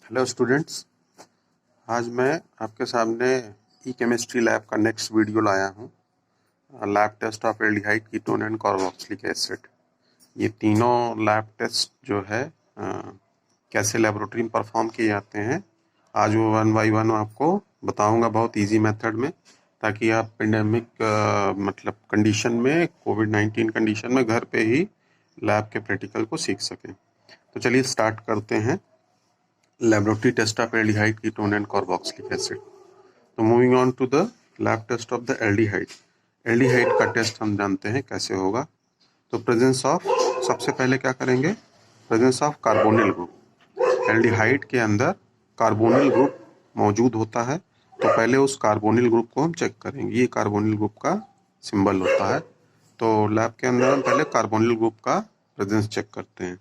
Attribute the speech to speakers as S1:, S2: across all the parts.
S1: Hello students. आज मैं आपके सामने ई केमिस्ट्री लैब का नेक्स्ट वीडियो लाया हूँ। Lab test of aldehyde ketone and carboxylic acid. ये तीनों लैब टेस्ट जो है कैसे लेबोरेटरी में परफॉर्म किए जाते हैं, आज वो वन बाई वन आपको बताऊंगा बहुत इजी मेथड में, ताकि आप पेंडेमिक मतलब कंडीशन में, कोविड-19 कंडीशन में घर पे ही लैब के प्रैक्टिकल को सीख सकें। तो चलिए स्टार्ट करते हैं। Laboratory test of aldehyde, ketone and carboxylic acid. तो moving on to the lab test of the aldehyde. Aldehyde का टेस्ट हम जानते हैं कैसे होगा। तो प्रेजेंस ऑफ, सबसे पहले क्या करेंगे, presence of carbonyl group. Aldehyde के अंदर कार्बोनिल ग्रुप मौजूद होता है, तो पहले उस कार्बोनिल ग्रुप को हम चेक करेंगे। ये कार्बोनिल ग्रुप का सिंबल होता है। तो लैब के अंदर हम पहले कार्बोनिल ग्रुप का प्रेजेंस चेक करते हैं।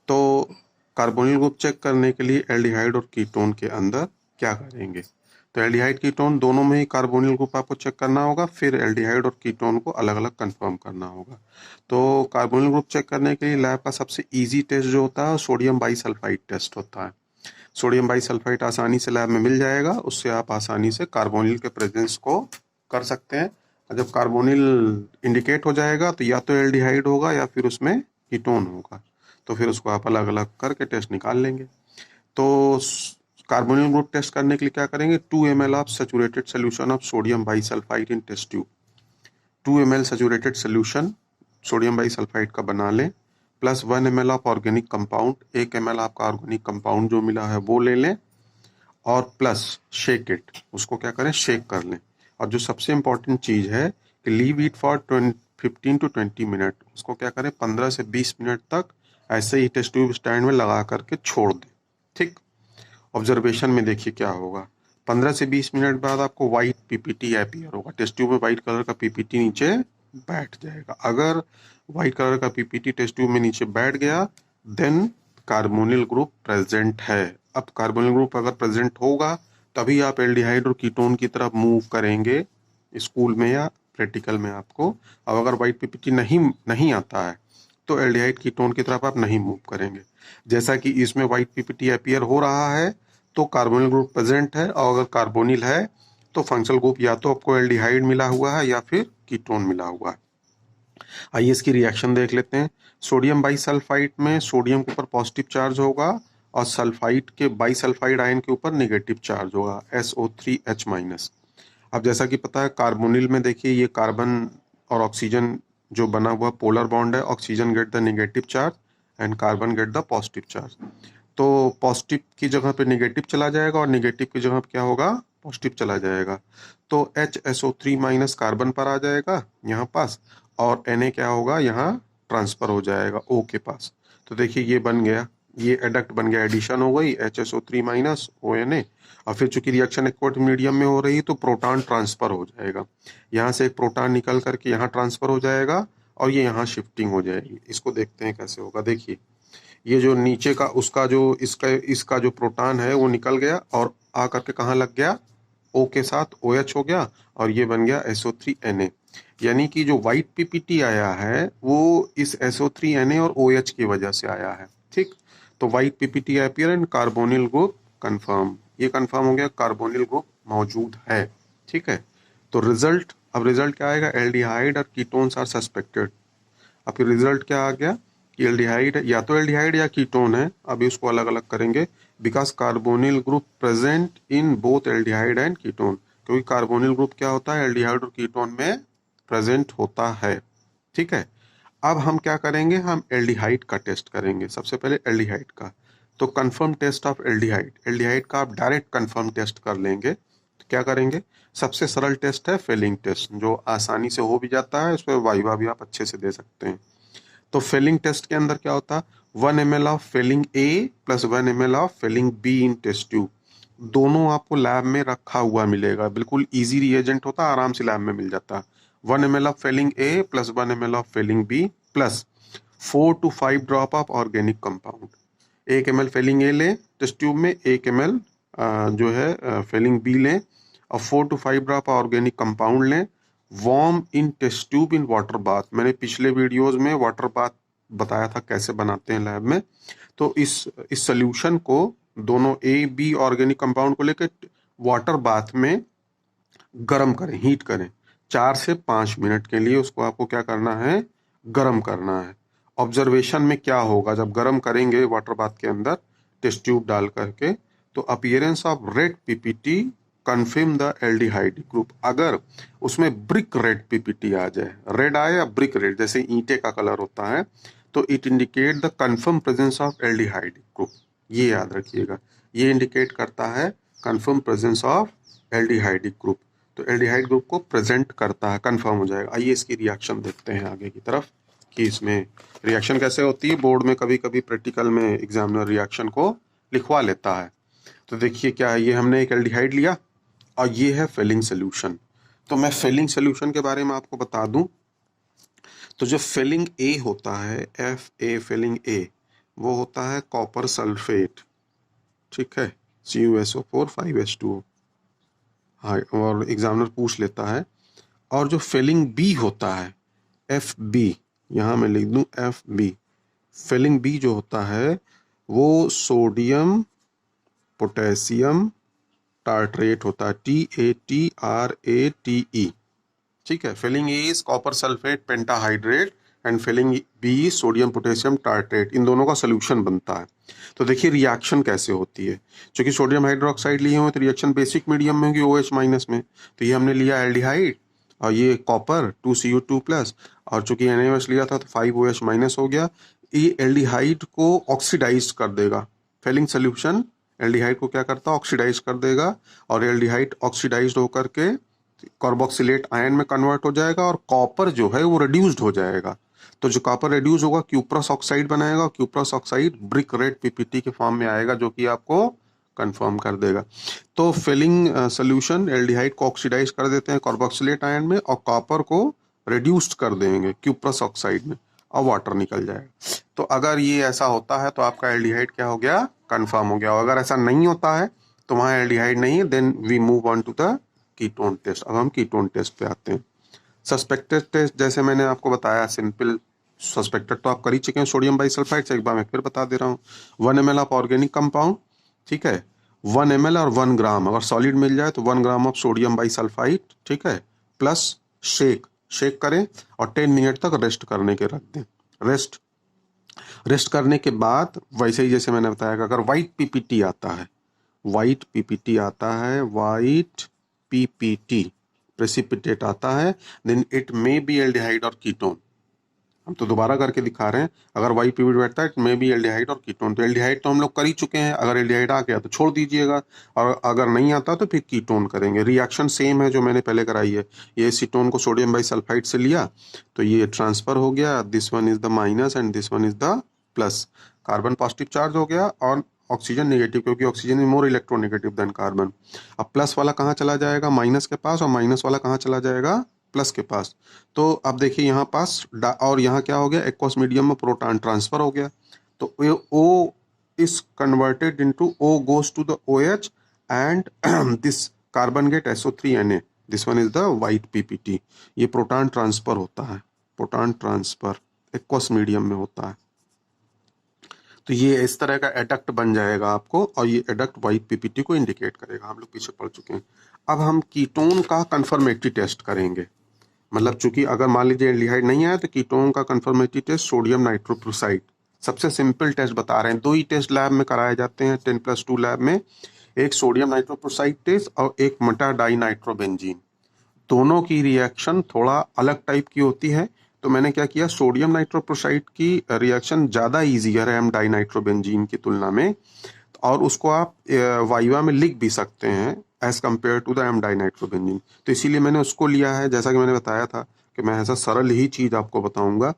S1: तो कार्बोनिल ग्रुप चेक करने के लिए एल्डिहाइड और कीटोन के अंदर क्या करेंगे, तो एल्डिहाइड कीटोन दोनों में ही कार्बोनिल ग्रुप आपको चेक करना होगा, फिर एल्डिहाइड और कीटोन को अलग अलग कंफर्म करना होगा। तो कार्बोनिल ग्रुप चेक करने के लिए लैब का सबसे इजी टेस्ट जो होता है सोडियम बाईसल्फाइड टेस्ट होता है। सोडियम बाईसल्फाइड आसानी से लैब में मिल जाएगा, उससे आप आसानी से कार्बोनिल के प्रेजेंस को कर सकते हैं। और जब कार्बोनिल इंडिकेट हो जाएगा तो या तो एल्डिहाइड होगा या फिर उसमें कीटोन होगा, तो फिर उसको आप अलग अलग करके टेस्ट निकाल लेंगे। तो कार्बोनिल ग्रुप टेस्ट करने के लिए क्या करेंगे, 2 ml of saturated solution of sodium bisulphite in test tube. 2 ml saturated solution sodium bisulphite का बना लें, plus 1 ml of organic compound, 1 ml आपका ऑर्गेनिक कंपाउंड जो मिला है वो ले लें, और प्लस शेक इट, उसको क्या करें, शेक कर लें। और जो सबसे इंपॉर्टेंट चीज़ है कि leave it for 15 to 20 minute, उसको क्या करें 15 से 20 मिनट तक ऐसे ही टेस्ट ट्यूब स्टैंड में लगा करके छोड़ दें। ठीक, ऑब्जर्वेशन में देखिए क्या होगा। 15 से 20 मिनट बाद आपको व्हाइट पीपीटी अपीयर होगा, टेस्ट ट्यूब में व्हाइट कलर का पीपीटी नीचे बैठ जाएगा। अगर व्हाइट कलर का पीपीटी टेस्ट ट्यूब में नीचे बैठ गया, देन कार्बोनिल ग्रुप प्रेजेंट है। अब कार्बोनिल ग्रुप अगर प्रेजेंट होगा तभी आप एल्डिहाइड और कीटोन की तरफ मूव करेंगे स्कूल में या प्रैक्टिकल में आपको। अब अगर व्हाइट पीपीटी नहीं आता है तो एल्डिहाइड कीटोन की तरफ आप नहीं मूव करेंगे। जैसा कि इसमें व्हाइट पीपीटी अपीयर हो रहा है तो कार्बोनिल ग्रुप प्रेजेंट है, और अगर कार्बोनिल है तो फंक्शनल ग्रुप या तो आपको एल्डिहाइड मिला हुआ है या फिर कीटोन मिला हुआ है। आइए इसकी रिएक्शन देख लेते हैं। सोडियम बाईसल्फाइड में सोडियम के ऊपर पॉजिटिव चार्ज होगा और सल्फाइड के बाईसल्फाइड आयन के ऊपर नेगेटिव चार्ज होगा, SO3H-। अब जैसा कि पता है कार्बोनिल में देखिए ये कार्बन और ऑक्सीजन जो बना हुआ पोलर बॉन्ड है, oxygen get the negative charge and carbon get the positive charge. तो पॉजिटिव की जगह पे नेगेटिव चला जाएगा और नेगेटिव की जगह पे क्या होगा, पॉजिटिव चला जाएगा। तो HSO3- कार्बन पर आ जाएगा यहाँ पास, और Na क्या होगा, यहाँ ट्रांसफर हो जाएगा O के पास। तो देखिए ये बन गया, ये एडक्ट बन गया, एडिशन हो गई HSO3- ONA। और फिर चूंकि रिएक्शन एक्वस मीडियम में हो रही है तो प्रोटॉन ट्रांसफर हो जाएगा, यहाँ से एक प्रोटॉन निकल करके यहाँ ट्रांसफर हो जाएगा और ये यहाँ शिफ्टिंग हो जाएगी। इसको देखते हैं कैसे होगा। देखिए ये जो नीचे का उसका जो इसका जो प्रोटॉन है वो निकल गया और आ करके कहाँ लग गया, O के साथ OH हो गया, और ये बन गया SO3Na। यानी कि जो व्हाइट पीपीटी आया है वो इस SO3Na और OH की वजह से आया है। ठीक, तो white PPT appear and carbonyl group confirm, ये कंफर्म हो गया, कार्बोनिल ग्रुप मौजूद है। ठीक है, तो रिजल्ट, अब रिजल्ट क्या आएगा, एल्डिहाइड और कीटोन्स आर सस्पेक्टेड। अब फिर रिजल्ट क्या आ गया कि एल्डिहाइड, या तो एल्डिहाइड या कीटोन है, अभी उसको अलग अलग करेंगे, because carbonyl group present in both aldehyde and ketone, क्योंकि कार्बोनिल ग्रुप क्या होता है, एल्डिहाइड और कीटोन में प्रेजेंट होता है। ठीक है, अब हम क्या करेंगे, हम एल्डिहाइड का टेस्ट करेंगे। सबसे पहले एल्डिहाइड का, तो confirm test of aldehyde, aldehyde का आप डायरेक्ट कंफर्म टेस्ट कर लेंगे। तो क्या करेंगे, सबसे सरल टेस्ट है फेलिंग टेस्ट, जो आसानी से हो भी जाता है, उस पर वाइवा भी आप अच्छे से दे सकते हैं। तो फेलिंग टेस्ट के अंदर क्या होता है, 1 ml of Fehling A plus 1 ml of Fehling B in test tube, दोनों आपको लैब में रखा हुआ मिलेगा। बिल्कुल इजी रिएजेंट होता है, आराम से लैब में मिल जाता है। 1 ml of Fehling A plus 1 ml of Fehling B plus 4 to 5 drop of organic compound. 1 ml Fehling A लें टेस्ट ट्यूब में, 1 ml जो है फेलिंग बी लें, और 4 to 5 ड्रॉप ऑर्गेनिक कंपाउंड लें। Warm in test tube in water bath, मैंने पिछले videos में वाटर बाथ बताया था कैसे बनाते हैं लैब में। तो इस सोल्यूशन को दोनों ए बी ऑर्गेनिक कंपाउंड को लेकर वाटर बाथ में गर्म करें, हीट करें 4 से 5 मिनट के लिए। उसको आपको क्या करना है, गर्म करना है। ऑब्जर्वेशन में क्या होगा, जब गर्म करेंगे वाटर बाथ के अंदर टेस्ट ट्यूब डाल करके, तो appearance of red PPT confirm the aldehyde group. अगर उसमें ब्रिक रेड पीपीटी आ जाए, रेड आए या ब्रिक रेड, जैसे ईंटे का कलर होता है, तो it indicate the confirm presence of aldehyde group. ये याद रखिएगा, ये इंडिकेट करता है confirm presence of aldehyde group. तो एल्डिहाइड ग्रुप को प्रेजेंट करता है, कंफर्म हो जाएगा। आइए इसकी रिएक्शन देखते हैं आगे की तरफ कि इसमें रिएक्शन कैसे होती है। बोर्ड में कभी कभी प्रैक्टिकल में एग्जामिनर रिएक्शन को लिखवा लेता है। तो देखिए क्या है, ये हमने एक एल्डिहाइड लिया और ये है फिलिंग सोल्यूशन। तो मैं फिलिंग सोल्यूशन के बारे में आपको बता दूं, तो जो फिलिंग ए होता है, एफ ए फिलिंग ए, वो होता है कॉपर सल्फेट, ठीक है, CuSO4 5H2O। हाँ, और एग्जामिनर पूछ लेता है। और जो फिलिंग बी होता है, एफ बी, यहाँ मैं लिख दूं एफ बी, फिलिंग बी जो होता है वो सोडियम पोटेशियम टार्ट्रेट होता है, TATRATE, ठीक है। Filling A is copper sulphate pentahydrate and filling B sodium potassium tartrate, इन दोनों का सोल्यूशन बनता है। तो देखिए रिएक्शन कैसे होती है। क्योंकि सोडियम हाइड्रोक्साइड लिए हुए तो रिएक्शन बेसिक मीडियम में होगी, OH माइनस में। तो ये हमने लिया एल्डिहाइड और ये कॉपर 2Cu2+, और चूंकि NaOH लिया था तो 5OH माइनस हो गया। ये एल्डिहाइड को ऑक्सीडाइज कर देगा। फिलिंग सोल्यूशन एल्डिहाइड को क्या करता है, ऑक्सीडाइज कर देगा, और एल्डिहाइड ऑक्सीडाइज होकर के कार्बोक्सिलेट आयन में कन्वर्ट हो जाएगा और कॉपर जो है वो रिड्यूस्ड हो जाएगा। तो जो कॉपर रिड्यूस होगा क्यूप्रस ऑक्साइड बनाएगा, और cuprous oxide brick red PPT के फॉर्म में आएगा, जो कि आपको कंफर्म कर देगा। तो फिलिंग सोल्यूशन एल्डिहाइड को ऑक्सीडाइज कर देते हैं कार्बोक्सिलेट आयन में, और कॉपर को रिड्यूस्ड कर देंगे क्यूप्रस ऑक्साइड में, और वाटर निकल जाएगा। तो अगर ये ऐसा होता है तो आपका एल्डिहाइड क्या हो गया, कंफर्म हो गया। और अगर ऐसा नहीं होता है तो वहाँ एल्डिहाइड नहीं है, then we move on to the ketone test. अब हम कीटोन टेस्ट पे आते हैं। सस्पेक्टेड टेस्ट जैसे मैंने आपको बताया, सिंपल सस्पेक्टेड तो आप कर ही चुके हैं सोडियम बाइसल्फाइड से, एक बार मैं फिर बता दे रहा हूँ। 1 ml ऑफ ऑर्गेनिक कंपाउंड, ठीक है, 1 ml और 1 ग्राम अगर सॉलिड मिल जाए तो 1 ग्राम ऑफ सोडियम बाइसल्फाइड, ठीक है, प्लस शेक करें और 10 मिनट तक रेस्ट करने के रख दें। रेस्ट करने के बाद वैसे ही जैसे मैंने बताया, अगर वाइट पीपीटी आता है, वाइट पीपीटी प्रेसिपिटेट आता है, then it may be aldehyde और कीटोन। हम तो दोबारा करके दिखा रहे हैं। अगर वाइट पीपीटी बैठता है, इट मे बी एल्डिहाइड और कीटोन। तो एल्डिहाइड तो हम लोग कर ही चुके हैं, अगर एल्डिहाइड आ गया तो छोड़ दीजिएगा, और अगर नहीं आता तो फिर कीटोन करेंगे। रिएक्शन सेम है जो मैंने पहले कराई है। ये एसीटोन को सोडियम बाइसल्फाइड से लिया तो ये ट्रांसफर हो गया, this one is the minus and this one is the plus. Carbon positive charge हो गया और ऑक्सीजन नेगेटिव, क्योंकि oxygen is more electronegative than carbon. अब प्लस वाला कहाँ चला जाएगा, माइनस के पास, और माइनस वाला कहाँ चला जाएगा, प्लस के पास। तो अब देखिए यहाँ पास और यहाँ क्या हो गया, एक्वस मीडियम में प्रोटॉन ट्रांसफर हो गया। तो O is converted into O goes to the OH and this carbon get SO3Na. This one is the white PPT. ये प्रोटॉन ट्रांसफर होता है, प्रोटॉन ट्रांसफर एक्वस मीडियम में होता है। तो ये इस तरह का एडक्ट बन जाएगा आपको, और ये एडक्ट वाइट पीपीटी को इंडिकेट करेगा। हम लोग पीछे पढ़ चुके हैं। अब हम कीटोन का कंफर्मेटरी टेस्ट करेंगे। मतलब चूंकि अगर मान लीजिए एल्डिहाइड नहीं आया तो कीटोन का कंफर्मेटरी टेस्ट सोडियम नाइट्रोप्रोसाइड, सबसे सिंपल टेस्ट बता रहे हैं। 2 ही टेस्ट लैब में कराए जाते हैं 10+2 लैब में, एक सोडियम नाइट्रोप्रोसाइड टेस्ट और एक मटा डाई नाइट्रोबेंजीन। दोनों की रिएक्शन थोड़ा अलग टाइप की होती है। तो मैंने क्या किया, सोडियम नाइट्रोप्रोसाइड की रिएक्शन ज़्यादा ईजियर है एम डाई नाइट्रोबेंजीन की तुलना में, और उसको आप वाइवा में लिख भी सकते हैं as compare to the M di nitrobenzene. तो इसीलिए मैंने उसको लिया है। जैसा कि मैंने बताया था कि मैं ऐसा सरल ही चीज़ आपको बताऊंगा।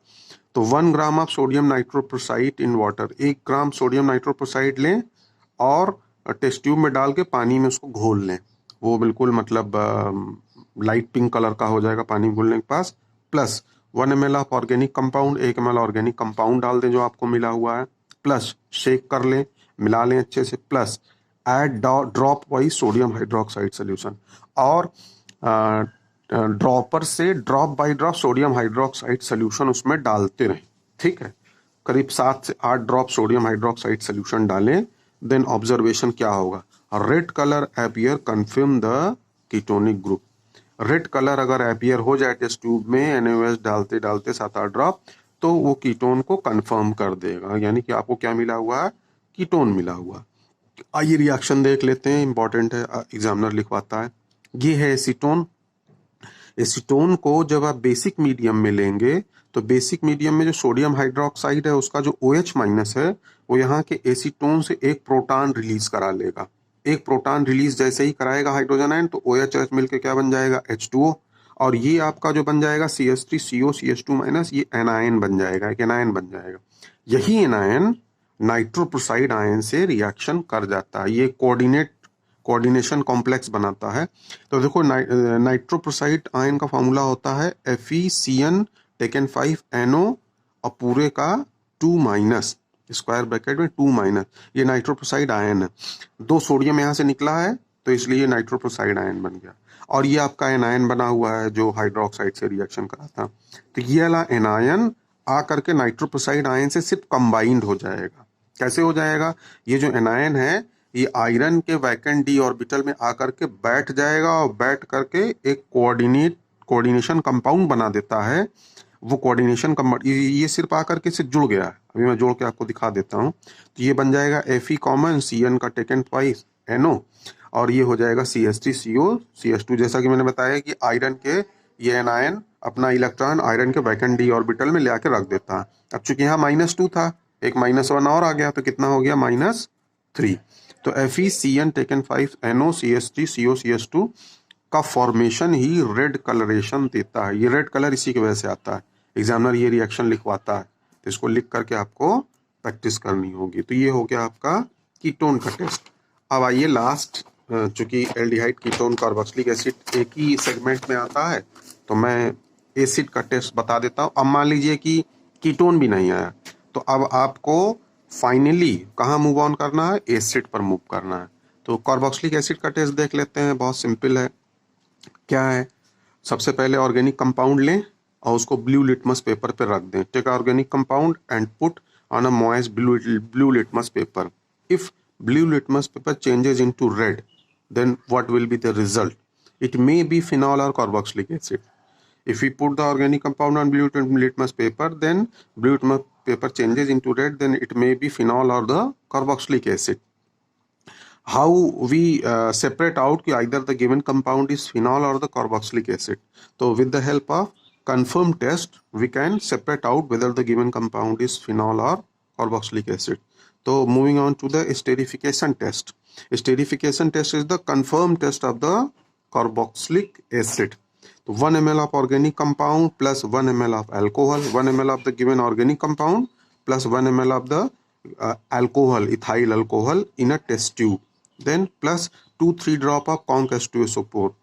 S1: तो 1 gram of sodium nitroprusside in water, 1 gram sodium nitroprusside लें और टेस्ट ट्यूब में डाल के पानी में उसको घोल लें। वो बिल्कुल मतलब लाइट पिंक कलर का हो जाएगा पानी घोलने के पास। Plus 1 ml of organic compound, 1 ml organic compound डाल दें जो आपको मिला हुआ है, प्लस शेक कर लें, मिला लें अच्छे से, plus add drop wise sodium hydroxide solution, और ड्रॉपर से drop by drop sodium hydroxide solution उसमें डालते रहें। ठीक है, करीब 7 से 8 ड्रॉप सोडियम हाइड्रोक्साइड सोल्यूशन डालें देन ऑब्जर्वेशन क्या होगा, red colour appear confirm the ketonic group. Red colour अगर अपीयर हो जाए टेस्ट ट्यूब में NaOH डालते डालते 7-8 ड्रॉप, तो वो कीटोन को कंफर्म कर देगा, यानी कि आपको क्या मिला हुआ है, कीटोन मिला हुआ। आइए रिएक्शन देख लेते हैं, इंपॉर्टेंट है, एग्जामिनर लिखवाता है। ये है एसीटोन। एसीटोन को जब आप बेसिक मीडियम में लेंगे तो बेसिक मीडियम में जो सोडियम हाइड्रोक्साइड है उसका जो OH माइनस है वो यहाँ के एसीटोन से एक प्रोटॉन रिलीज करा लेगा। एक प्रोटॉन रिलीज जैसे ही कराएगा हाइड्रोजन आयन, तो OH मिलकर क्या बन जाएगा, H2O। और ये आपका जो बन जाएगा CH3CO CH2 माइनस, ये एनायन बन जाएगा, एक एनायन बन जाएगा। यही एनायन नाइट्रोप्रोसाइड आयन से रिएक्शन कर जाता है, ये कोऑर्डिनेशन कॉम्प्लेक्स बनाता है। तो देखो नाइट्रोप्रोसाइड आयन का फॉर्मूला होता है FeCN टेकन 5NO और पूरे का 2 माइनस, स्क्वायर ब्रैकेट में 2 माइनस, ये नाइट्रोप्रोसाइड आयन है। 2 सोडियम यहाँ से निकला है तो इसलिए नाइट्रोप्रोसाइड आयन बन गया। और ये आपका एनायन बना हुआ है जो हाइड्रोक्साइड से रिएक्शन करा था। तो ये वाला एनायन आकर के नाइट्रोप्रोसाइड आयन से सिर्फ कंबाइंड हो जाएगा। कैसे हो जाएगा, ये जो एनायन है ये आयरन के वैकेंट डी ऑर्बिटल में आकर के बैठ जाएगा और बैठ करके एक कोऑर्डिनेशन कंपाउंड बना देता है। वो कोऑर्डिनेशन कंपाउंड ये सिर्फ आकर के से जुड़ गया है, अभी मैं जोड़ के आपको दिखा देता हूँ। तो ये बन जाएगा Fe कॉमन, CN का टेकन 5NO, और ये हो जाएगा CH3CO CH2। जैसा कि मैंने बताया कि आयरन के ये एनायन अपना इलेक्ट्रॉन आयरन के वैकेंट डी ऑर्बिटल में ले आके रख देता है। अब चूंकि यहाँ -2 था, एक -1 और आ गया, तो कितना हो गया, -3। तो FeCN taken 5NO CH3CO CH2 का फॉर्मेशन ही रेड कलरेशन देता है। ये रेड कलर इसी की वजह से आता है। एग्जामिनर ये रिएक्शन लिखवाता है, तो इसको लिख करके आपको प्रैक्टिस करनी होगी। तो ये हो गया आपका कीटोन का टेस्ट। अब आइए लास्ट, चूंकि एल्डिहाइड कीटोन कार्बोक्सिलिक एसिड एक ही सेगमेंट में आता है तो मैं एसिड का टेस्ट बता देता हूँ। अब मान लीजिए कि कीटोन भी नहीं आया, तो अब आपको फाइनली कहाँ मूव ऑन करना है, एसिड पर मूव करना है। तो कार्बोक्सिलिक एसिड का टेस्ट देख लेते हैं, बहुत सिंपल है। क्या है, सबसे पहले ऑर्गेनिक कंपाउंड लें और उसको ब्लू लिटमस पेपर पे रख दें। Take organic compound and put on a moist blue litmus paper. If blue litmus paper changes into red, then what will be the result? It may be phenol or carboxylic acid. If we put the organic compound on blue litmus paper, then blue litmus paper changes into red, then it may be phenol or the carboxylic acid. How we separate out कि either the given compound is phenol or the carboxylic acid? So with the help of confirmed test, we can separate out whether the given compound is phenol or carboxylic acid. So moving on to the esterification test. Esterification test is the confirmed test of the carboxylic acid. So 1 ml of organic compound plus 1 ml of alcohol, 1 ml of the given organic compound plus 1 ml of the alcohol, ethyl alcohol in a test tube. Then plus 2-3 drop of conc H2SO4.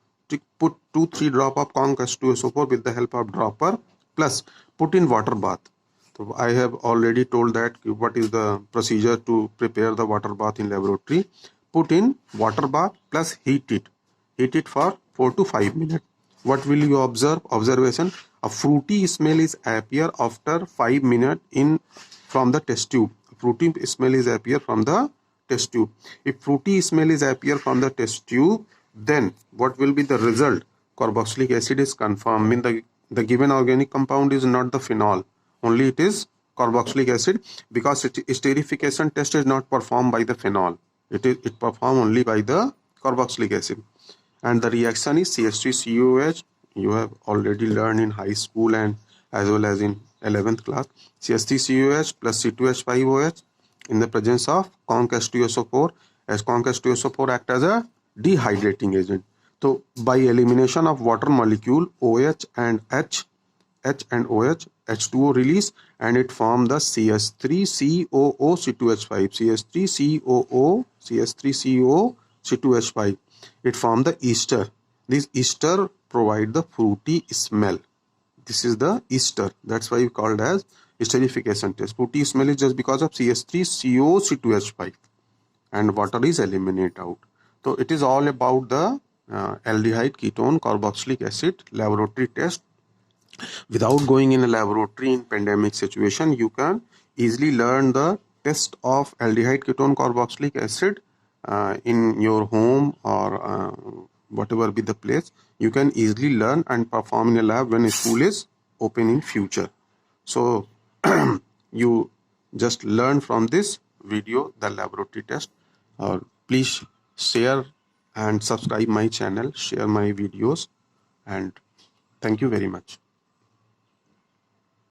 S1: Put 2-3 drop of conc H2SO4 with the help of dropper, plus put in water bath. So I have already told that what is the procedure to prepare the water bath in laboratory. Put in water bath plus heat it. Heat it for 4 to 5 minutes. What will you observe? Observation: a fruity smell is appear after 5 minutes in from the test tube. Fruity smell is appear from the test tube. If fruity smell is appear from the test tube, then what will be the result? Carboxylic acid is confirmed. Mean the given organic compound is not the phenol, only it is carboxylic acid, because esterification test is not performed by the phenol. It performed only by the carboxylic acid. And the reaction is CH3COOH. You have already learned in high school and as well as in 11th class. CH3COOH plus C2H5OH in the presence of conc H2SO4, as conc H2SO4 act as a dehydrating agent. So by elimination of water molecule, OH and H and OH, H2O release, and it form the CH3COO C2H5, CH3COO C2H5. It form the ester. This ester provide the fruity smell. This is the ester. That's why we called as esterification test. Fruity smell is just because of CH3CO C2H5, and water is eliminated out. So it is all about the aldehyde ketone carboxylic acid laboratory test. Without going in a laboratory in pandemic situation, you can easily learn the test of aldehyde ketone carboxylic acid in your home or whatever be the place, you can easily learn and perform in a lab when a school is open in future. So you just learn from this video the laboratory test. Please share and subscribe my channel, share my videos, and thank you very much.